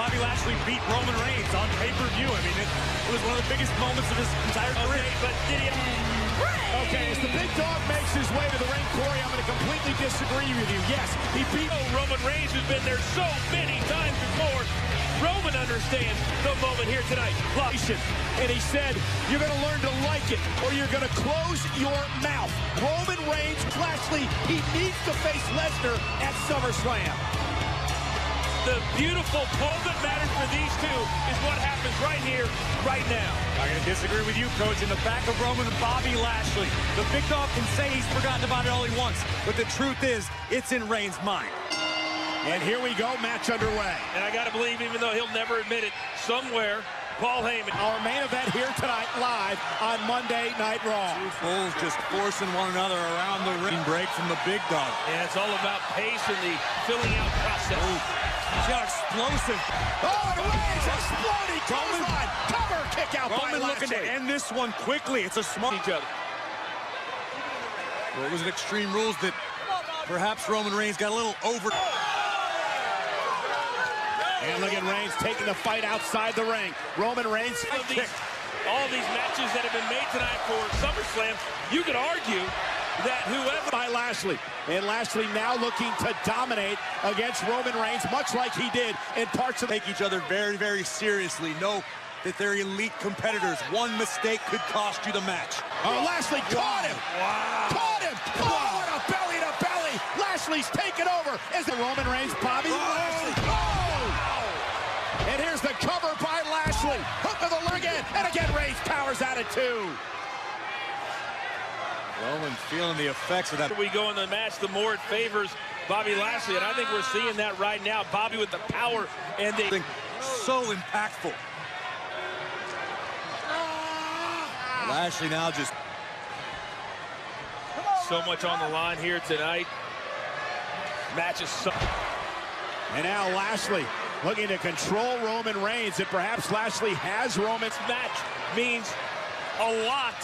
Bobby Lashley beat Roman Reigns on pay-per-view. I mean, it was one of the biggest moments of his entire career. But did he... Okay, as the big dog makes his way to the ring, Corey, I'm going to completely disagree with you. Yes, he beat Roman Reigns, who's been there so many times before. Roman understands the moment here tonight. And he said, you're going to learn to like it, or you're going to close your mouth. Roman Reigns, Lashley, he needs to face Lesnar at SummerSlam. The beautiful pull that matters for these two is what happens right here, right now. I'm going to disagree with you, Coach. In the back of Roman, Bobby Lashley. The big dog can say he's forgotten about it all he wants, but the truth is, it's in Reigns' mind. And here we go, match underway. And I got to believe, even though he'll never admit it, somewhere, Paul Heyman. Our main event here tonight, live on Monday Night Raw. Two bulls just forcing one another around the ring. Break from the big dog. And it's all about pace and the filling out process. Ooh. See how explosive. Oh, and Reigns exploding. Roman cover kick out by Roman looking to end this one quickly. It's a smart each other. Well, it was an Extreme Rules that perhaps Roman Reigns got a little over. And look at Reigns taking the fight outside the ring. Roman Reigns kick. All these matches that have been made tonight for SummerSlam, you could argue that whoever... By Lashley. And Lashley now looking to dominate against Roman Reigns, much like he did in parts of... Take each other very, very seriously. Know that they're elite competitors. One mistake could cost you the match. Oh, Lashley caught him. Wow. Caught him. Oh, what a belly to belly. Lashley's taken over. Is the Roman Reigns, Bobby Lashley. Oh! And here's the cover by Lashley. Hook of the leg in. And again, Reigns powers out at 2. Roman feeling the effects of that. We go in the match, the more it favors Bobby Lashley, and I think we're seeing that right now. Bobby with the power and the... So impactful. Lashley now just... So much on the line here tonight. Match is so... And now Lashley looking to control Roman Reigns, and perhaps Lashley has Roman's match means a lot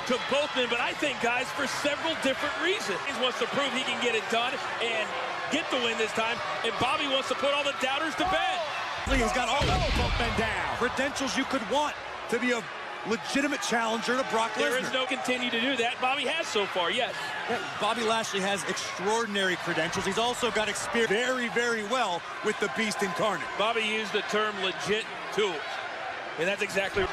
to both men, but I think, guys, for several different reasons. He wants to prove he can get it done and get the win this time, and Bobby wants to put all the doubters to bed. He's got all both men down. Credentials you could want to be a legitimate challenger to Brock Lesnar. There is no continue to do that. Bobby has so far, yes. Yeah, Bobby Lashley has extraordinary credentials. He's also got experience very, very well with the Beast Incarnate. Bobby used the term legit tools, and that's exactly...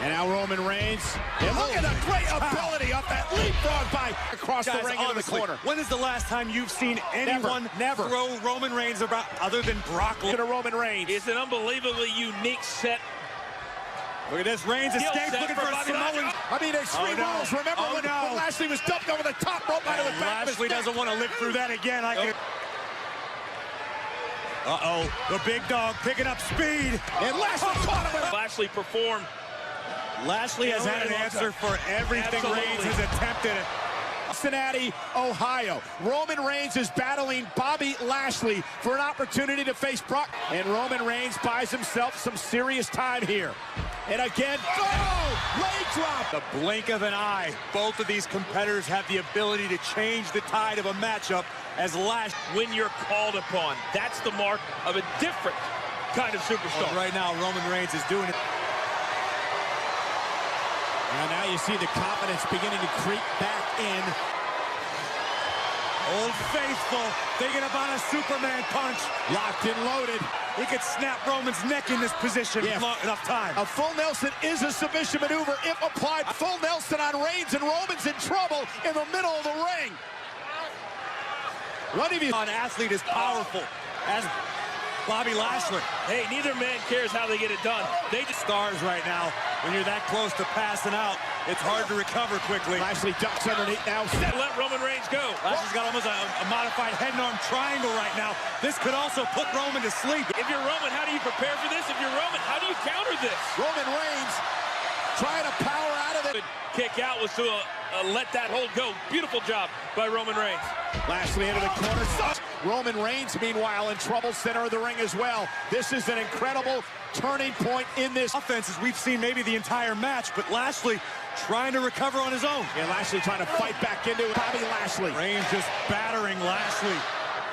And now Roman Reigns. And look at the great ability of that leapfrog by across the ring into the corner. When is the last time you've seen anyone never throw Roman Reigns about other than Brock Lesnar? Look at Roman Reigns. It's an unbelievably unique set. Look at this. Reigns escapes looking for a Samoan. I mean, Extreme Rules. Remember when Lashley was dumped over the top rope out of the back? Lashley doesn't want to live through that again. Uh-oh. The big dog picking up speed. And Lashley caught him. Lashley performed. Lashley has had an answer for everything Reigns has attempted. Cincinnati, Ohio. Roman Reigns is battling Bobby Lashley for an opportunity to face Brock. And Roman Reigns buys himself some serious time here. And again, leg drop. The blink of an eye. Both of these competitors have the ability to change the tide of a matchup as Lashley. When you're called upon, that's the mark of a different kind of superstar. Well, right now, Roman Reigns is doing it. And now you see the confidence beginning to creep back in. Old Faithful thinking about a Superman punch. Locked and loaded. He could snap Roman's neck in this position with enough time. A full Nelson is a submission maneuver if applied. Full Nelson on Reigns, and Roman's in trouble in the middle of the ring. One of you... An athlete is powerful as Bobby Lashley. Hey, neither man cares how they get it done. They just stars right now. When you're that close to passing out, it's hard to recover quickly. Lashley ducks underneath now. Let Roman Reigns go. Lashley's got almost a modified head and arm triangle right now. This could also put Roman to sleep. If you're Roman, how do you prepare for this? If you're Roman, how do you counter this? Roman Reigns trying to power out of it. Kick out was to let that hold go. Beautiful job by Roman Reigns. Lashley into the corner. Roman Reigns, meanwhile, in trouble center of the ring as well. This is an incredible turning point in this offense, as we've seen maybe the entire match, but Lashley trying to recover on his own. And Lashley trying to fight back into it. Bobby Lashley. Reigns just battering Lashley.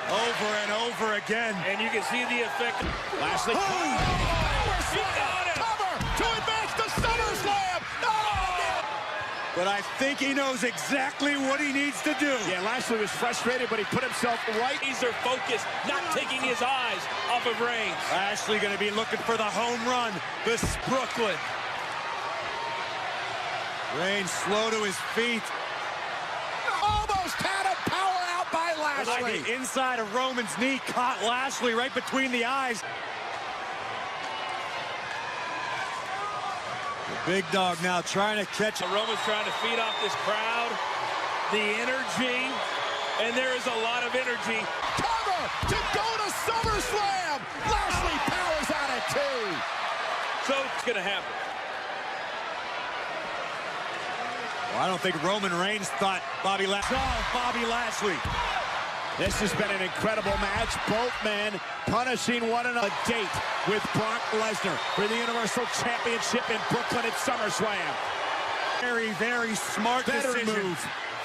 Over and over again. And you can see the effect. Lashley. He got it. Cover to advance to SummerSlam. No! But I think he knows exactly what he needs to do. Yeah, Lashley was frustrated, but he put himself right. He's are focused, not taking his eyes off of Reigns. Lashley going to be looking for the home run. This Brooklyn. Reigns slow to his feet. Almost had him, power out by Lashley. Like the inside of Roman's knee caught Lashley right between the eyes. The big dog now trying to catch it. Roman's trying to feed off this crowd, the energy, and there is a lot of energy. Cover to go to SummerSlam. Lashley powers out at 2. So it's going to happen. Well, I don't think Roman Reigns thought Bobby Lashley. This has been an incredible match. Both men punishing one another. A date with Brock Lesnar for the Universal Championship in Brooklyn at SummerSlam. Very, very smart decision. Move.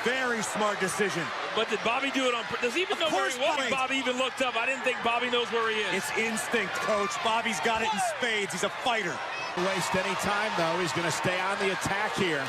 Very smart decision. But did Bobby do it on purpose? Does he even know where he was? Bobby even looked up. I didn't think Bobby knows where he is. It's instinct, Coach. Bobby's got it in spades. He's a fighter. Waste any time, though. He's going to stay on the attack here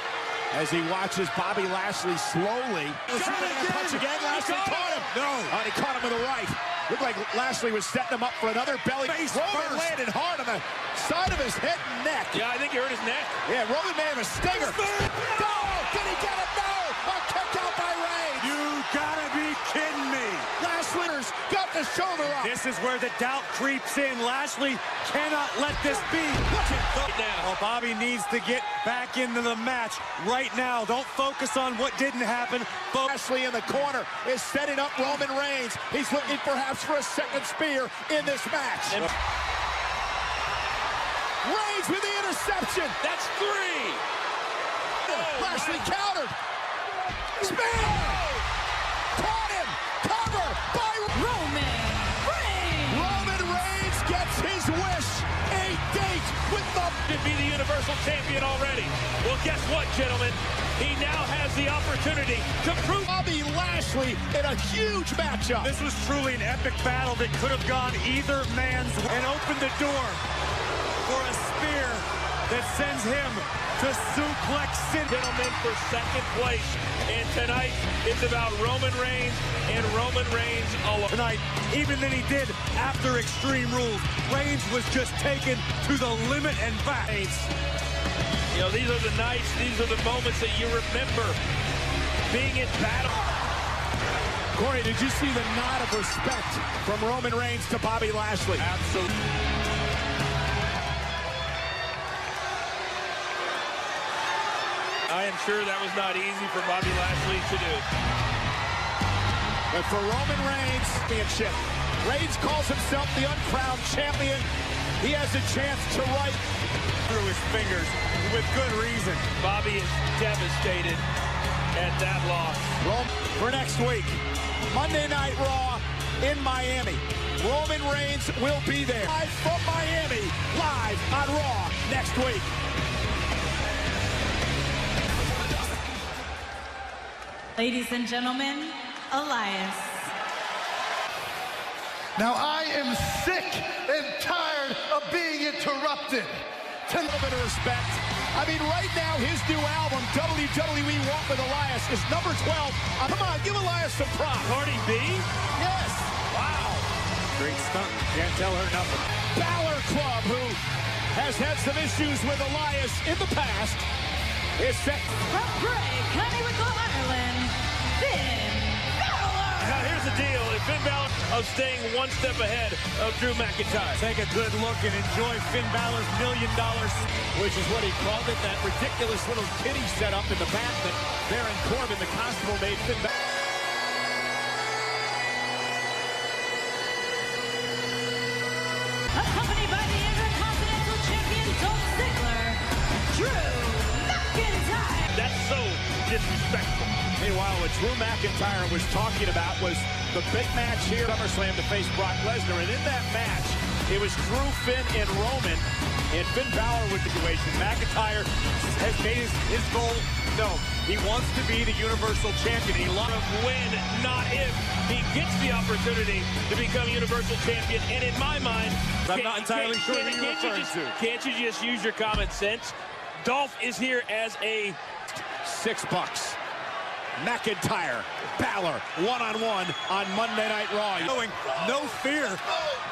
as he watches Bobby Lashley slowly. Punch again. Lashley caught him. No. Oh, and he caught him with a right. Looked like Lashley was setting him up for another belly. Roman landed hard on the side of his head and neck. Yeah, I think he hurt his neck. Yeah, Roman may have a stinger. No! Did he get it? No! A kick out by Reigns. You gotta be kidding me. Lashley's got the shoulder up. This is where the doubt creeps in. Lashley cannot let this be. Well, Bobby needs to get back into the match right now. Don't focus on what didn't happen. Lashley in the corner is setting up Roman Reigns. He's looking perhaps for a second spear in this match. Reigns with the interception. That's 3. Lashley countered. Spear! Caught him! Cover by Roman Reigns! Roman Reigns gets his wish. A date with the... To be the Universal Champion already. Well, guess what, gentlemen? He now has the opportunity to prove... Bobby Lashley in a huge matchup. This was truly an epic battle that could have gone either man's way and opened the door for a spear that sends him to Suplex City. Gentlemen, for second place. And tonight, it's about Roman Reigns and Roman Reigns alone. Tonight, even than he did after Extreme Rules. Reigns was just taken to the limit and back. You know, these are the nights, these are the moments that you remember being in battle. Corey, did you see the nod of respect from Roman Reigns to Bobby Lashley? Absolutely. I am sure that was not easy for Bobby Lashley to do. But for Roman Reigns, championship. Reigns calls himself the uncrowned champion. He has a chance to write through his fingers with good reason. Bobby is devastated at that loss. For next week, Monday Night Raw in Miami. Roman Reigns will be there. Live from Miami, live on Raw next week. Ladies and gentlemen, Elias. Now I am sick and tired of being interrupted. A little bit of respect. I mean, right now, his new album, WWE Walk with Elias, is number 12. Come on, give Elias some props. Cardi B? Yes. Wow. Great stunt. Can't tell her nothing. Balor Club, who has had some issues with Elias in the past, is set. From Bray, County Wicklow, Ireland, Finn Balor. Now here's the deal. If Finn Balor of staying one step ahead of Drew McIntyre. Take a good look and enjoy Finn Balor's $1 million. Which is what he called it, that ridiculous little kitty setup in the back that Baron Corbin, the constable, made Finn Balor. Accompanied by the Intercontinental Champion Dolph Ziggler, Drew McIntyre. That's so disrespectful. Meanwhile, what Drew McIntyre was talking about was the big match here at SummerSlam to face Brock Lesnar. And in that match, It was Drew, Finn, and Roman. And Finn Balor with the situation. McIntyre has made his goal known. He wants to be the Universal Champion. He loves when, not if, he gets the opportunity to become Universal Champion. And in my mind, I'm not entirely sure who you're referring to. Can't you just use your common sense? Dolph is here as a $6. McIntyre, Balor, one-on-one on Monday Night Raw. Showing no fear,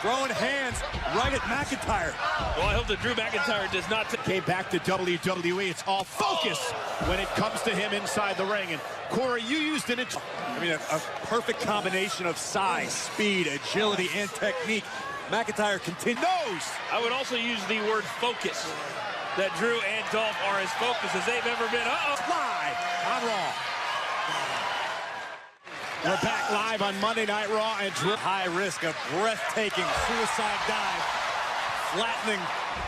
throwing hands right at McIntyre. Well, I hope that Drew McIntyre does not. Came back to WWE. It's all focus when it comes to him inside the ring. And Corey, you used an a perfect combination of size, speed, agility, and technique. McIntyre continues. I would also use the word focus. That Drew and Dolph are as focused as they've ever been. Live on Raw. We're back live on Monday Night Raw, and Drew. High risk, a breathtaking suicide dive, flattening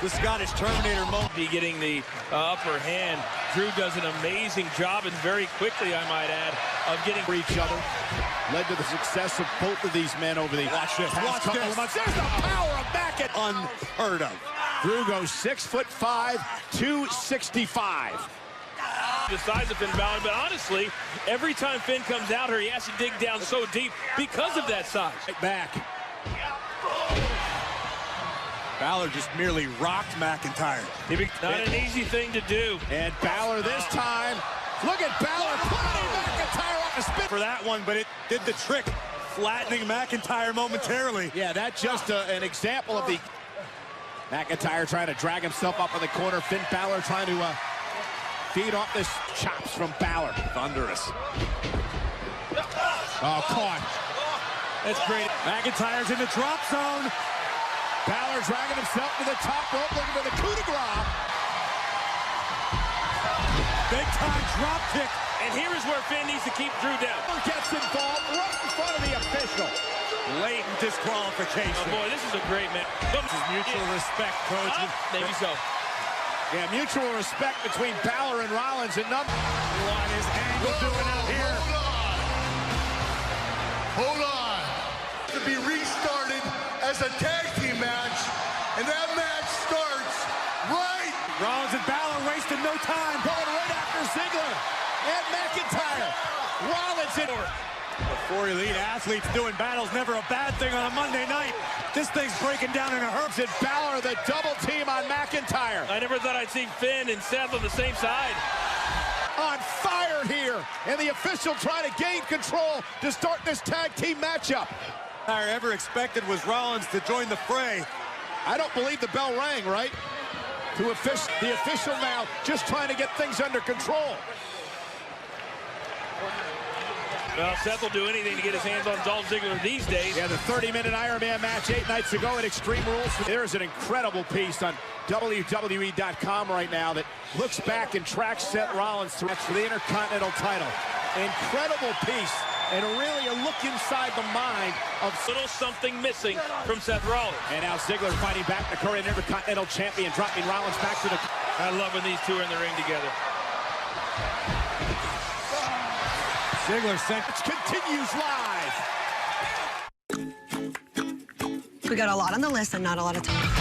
the Scottish Terminator moment. Be getting the upper hand. Drew does an amazing job, and very quickly, I might add, of getting for each other. Led to the success of both of these men over the past couple of months. There's the power of McIntyre. Unheard of. Drew goes 6'5", 265. The size of Finn Balor, but honestly, every time Finn comes out here, he has to dig down so deep because of that size. Right back. Balor just merely rocked McIntyre. Not an easy thing to do. And Balor this time. Look at Balor putting McIntyre off a spin. For that one, but it did the trick, flattening McIntyre momentarily. Yeah, that's just an example of the McIntyre trying to drag himself up in the corner. Finn Balor trying to feed off this chops from Balor. Thunderous. Oh, caught. That's great. McIntyre's in the drop zone. Balor dragging himself to the top rope, looking for the coup de grace. Big time drop kick. And here is where Finn needs to keep Drew down. Gets involved right in front of the official. Blatant disqualification. Oh boy, this is a great match. This is mutual respect, Coach. Maybe so. Yeah, mutual respect between Balor and Rollins. And what is Angle doing out here? Hold on. To be restarted as a tag team match, and that match starts right. Rollins and Balor wasting no time. Going right after Ziggler and McIntyre. Rollins in. Before elite athletes doing battle's never a bad thing on a Monday night. This thing's breaking down in a hurry. And Balor, the double team on McIntyre. I never thought I'd see Finn and Seth on the same side. On fire here. And the official trying to gain control to start this tag team matchup. I ever expected was Rollins to join the fray. I don't believe the bell rang, right? The official now just trying to get things under control. Well, Seth will do anything to get his hands on Dolph Ziggler these days. Yeah, the 30-minute Iron Man match 8 nights ago at Extreme Rules. There's an incredible piece on WWE.com right now that looks back and tracks Seth Rollins for the Intercontinental title. Incredible piece, and really a look inside the mind of little something missing from Seth Rollins. And now Ziggler fighting back the current Intercontinental champion, dropping Rollins back to the... I love when these two are in the ring together. Ziggler continues live. We got a lot on the list and not a lot of time.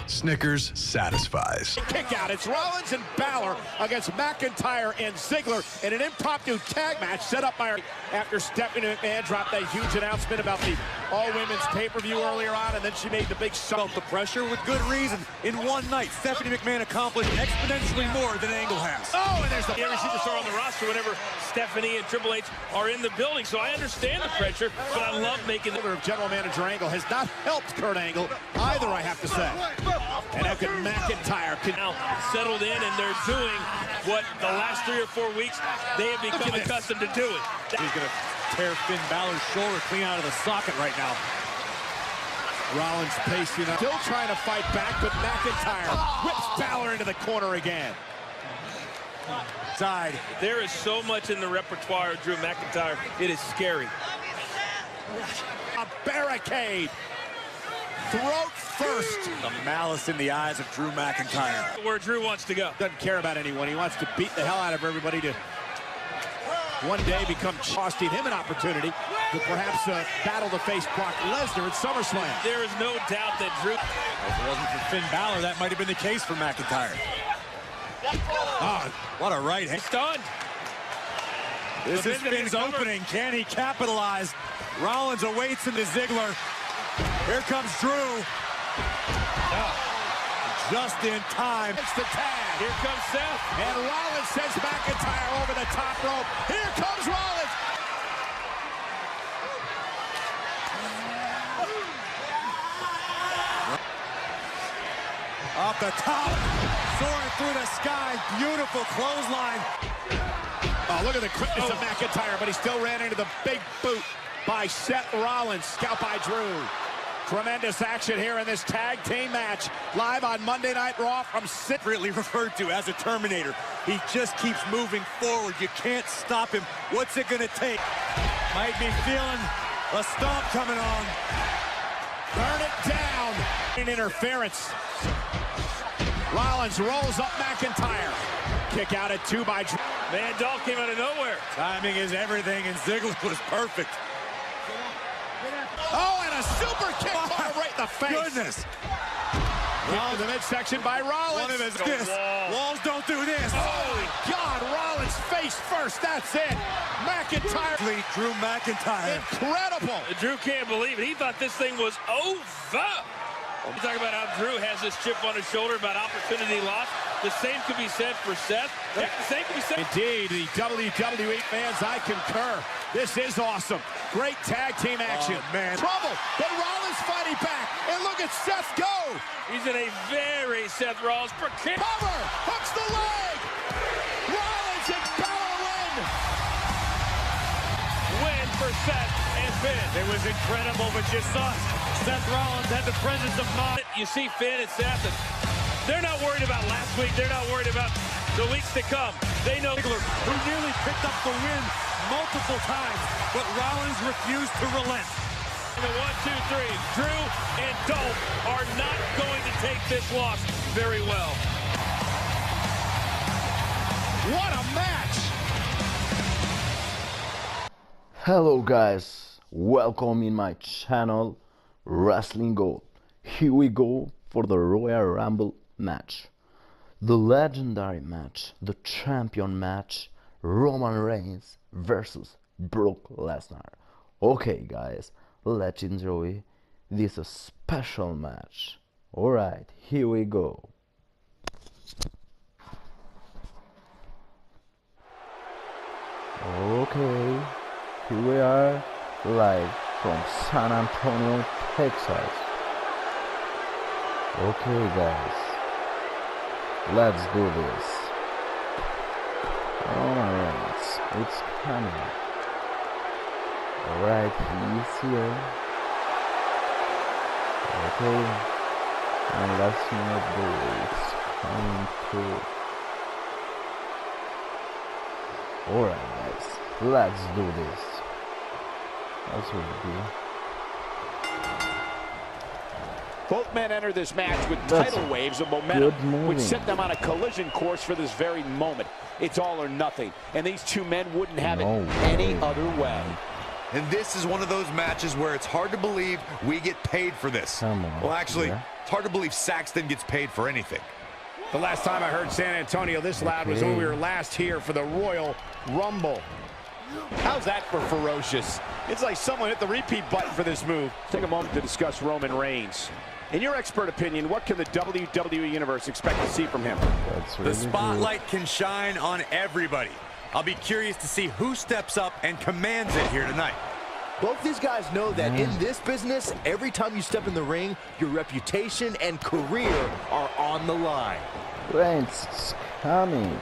Snickers satisfies. Kick out. It's Rollins and Balor against McIntyre and Ziggler in an impromptu tag match set up by after Stephanie McMahon dropped that huge announcement about the all-women's pay-per-view earlier on, and then she made the big felt the pressure with good reason. In one night, Stephanie McMahon accomplished exponentially more than Angle has. Oh, and there's the every superstar on the roster whenever Stephanie and Triple H are in the building, so I understand the pressure, but I love making the general manager Angle has not helped Kurt Angle either, I have to say. And how can McIntyre now settled in, and they're doing what the last 3 or 4 weeks they have become accustomed to doing. He's going to tear Finn Balor's shoulder clean out of the socket right now. Rollins pacing up, still trying to fight back, but McIntyre whips Balor into the corner again. Side. There is so much in the repertoire of Drew McIntyre. It is scary. A barricade. throat first. The malice in the eyes of Drew McIntyre. Where Drew wants to go. Doesn't care about anyone. He wants to beat the hell out of everybody to one day become costing him an opportunity to perhaps battle to face Brock Lesnar at SummerSlam. There is no doubt that Drew... If it wasn't for Finn Balor, that might have been the case for McIntyre. Oh, what a right hand. Stunned. This is Finn's opening. Can he capitalize? Rollins awaits in the Ziggler. Here comes Drew. Just in time. It's the tag. Here comes Seth. And Rollins sends McIntyre over the top rope. Here comes Rollins. Off the top. Soaring through the sky. Beautiful clothesline. Oh, look at the quickness of McIntyre, but he still ran into the big boot by Seth Rollins. Scalp by Drew. Tremendous action here in this tag team match. Live on Monday Night Raw from Really referred to as a Terminator. He just keeps moving forward. You can't stop him. What's it going to take? Might be feeling a stomp coming on. Burn it down. Interference. Rollins rolls up McIntyre. Kick out at 2 by Drew. Man, Dolph came out of nowhere. Timing is everything, and Ziggler was perfect. Oh, and a super kick right in the face. Goodness. Into the midsection by Rollins. One of his walls don't do this. Oh, my God. Rollins face first. That's it. McIntyre. Drew McIntyre. Incredible. Drew can't believe it. He thought this thing was over. You talk about how Drew has this chip on his shoulder about opportunity lost. The same could be said for Seth. The same could be said. Indeed, the WWE fans, I concur. This is awesome. Great tag team action. Oh, man. Trouble, but Rollins fighting back. And look at Seth go. He's in a very Seth Rollins kick. Cover, hooks the leg. Rollins and Balor win. Win for Seth and Finn. It was incredible, but you saw Seth Rollins had the presence of mind. You see Finn and Seth, and they're not worried about last week. They're not worried about the weeks to come. They know Ziggler, who nearly picked up the win multiple times, but Rollins refused to relent. The 1, 2, 3. Drew and Dolph are not going to take this loss very well. What a match. Hello guys, welcome in my channel Wrestling Gold. Here we go for the Royal Rumble match. The legendary match, the champion match, Roman Reigns versus Brock Lesnar. Okay guys, let's enjoy this special match. Alright, here we go. Okay, here we are live from San Antonio, Texas. Okay guys, let's do this. Alright, it's coming. Alright, he's here. Okay, and let's not do it's coming through. Alright guys, let's do this. That's what we do. Both men enter this match with tidal waves of momentum, which set them on a collision course for this very moment. It's all or nothing, and these two men wouldn't have it any other way. And this is one of those matches where it's hard to believe we get paid for this. Well, actually, it's hard to believe Saxton gets paid for anything. The last time I heard San Antonio this loud was when we were last here for the Royal Rumble. How's that for ferocious? It's like someone hit the repeat button for this move. Take a moment to discuss Roman Reigns. In your expert opinion, what can the WWE Universe expect to see from him? The spotlight can shine on everybody. I'll be curious to see who steps up and commands it here tonight. Both these guys know that in this business, every time you step in the ring, your reputation and career are on the line. Reigns is coming.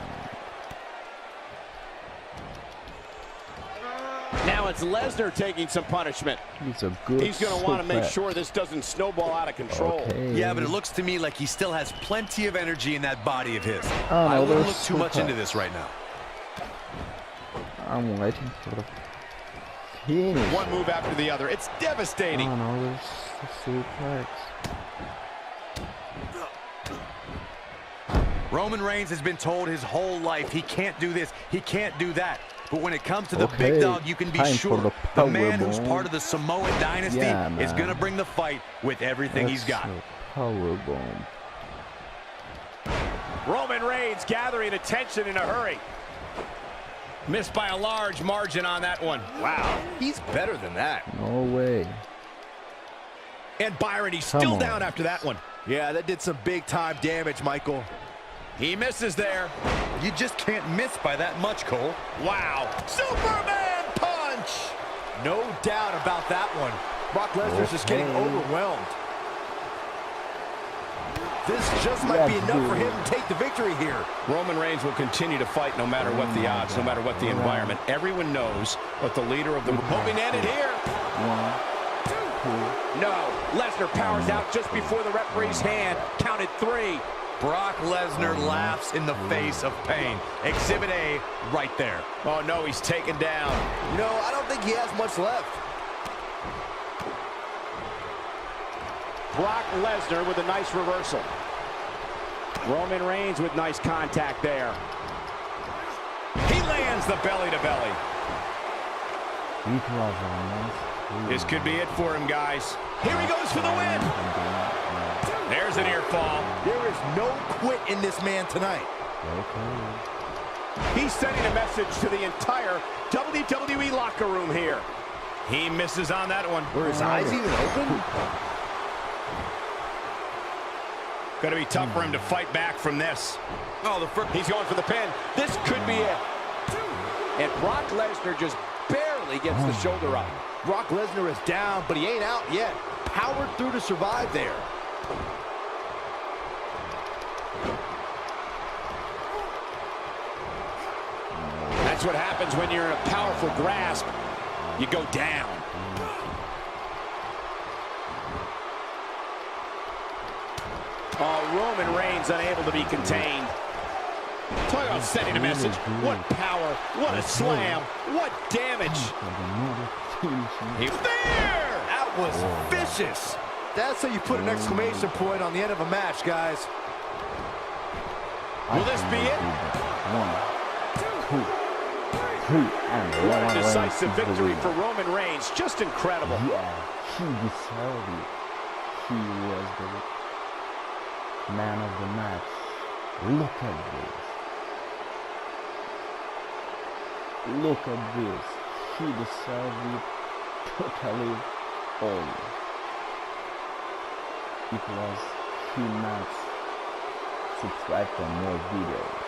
Now it's Lesnar taking some punishment. He's going to want to make sure this doesn't snowball out of control. Okay. Yeah, but it looks to me like he still has plenty of energy in that body of his. Oh, no, I wouldn't look there's too much super. into this right now. I'm waiting for the finish. One move after the other. It's devastating. Oh no, there's the suplex. Roman Reigns has been told his whole life he can't do this, he can't do that. But when it comes to the big dog, you can be sure the man who's part of the Samoan dynasty is going to bring the fight with everything he's got. Powerbomb. Roman Reigns gathering attention in a hurry. Missed by a large margin on that one. Wow, he's better than that. No way. And Byron, he's still down after that one. Yeah, that did some big-time damage, Michael. He misses there. You just can't miss by that much, Cole. Wow. Superman punch! No doubt about that one. Brock Lesnar's just getting overwhelmed. This just might be enough for him to take the victory here. Roman Reigns will continue to fight no matter what the odds, no matter what the environment. Everyone knows what the leader of the... Hoping to end it here. 1, 2. No. Lesnar powers out just before the referee's hand. Counted 3. Brock Lesnar laughs in the face of pain. Exhibit A right there. Oh, no, he's taken down. No, I don't think he has much left. Brock Lesnar with a nice reversal. Roman Reigns with nice contact there. He lands the belly-to-belly. This could be it for him, guys. Here he goes for the win. There's an ear fall. There is no quit in this man tonight. He's sending a message to the entire WWE locker room here. He misses on that one. Were his eyes even open? Going to be tough for him to fight back from this. Oh, he's going for the pin. This could be it. And Brock Lesnar just barely gets the shoulder up. Brock Lesnar is down, but he ain't out yet. Powered through to survive there. That's what happens when you're in a powerful grasp. You go down. Oh, Roman Reigns unable to be contained. Talk about sending a message. What power, what a slam, what damage. He's there! That was vicious. That's how you put an exclamation point on the end of a match, guys. Will this be it? 1, 2, 3, and what a decisive victory for Roman Reigns. Just incredible. Yeah, he deserved it. He was the man of the match. Look at this. Look at this. He deserved it totally all. It was he match. Subscribe for more videos.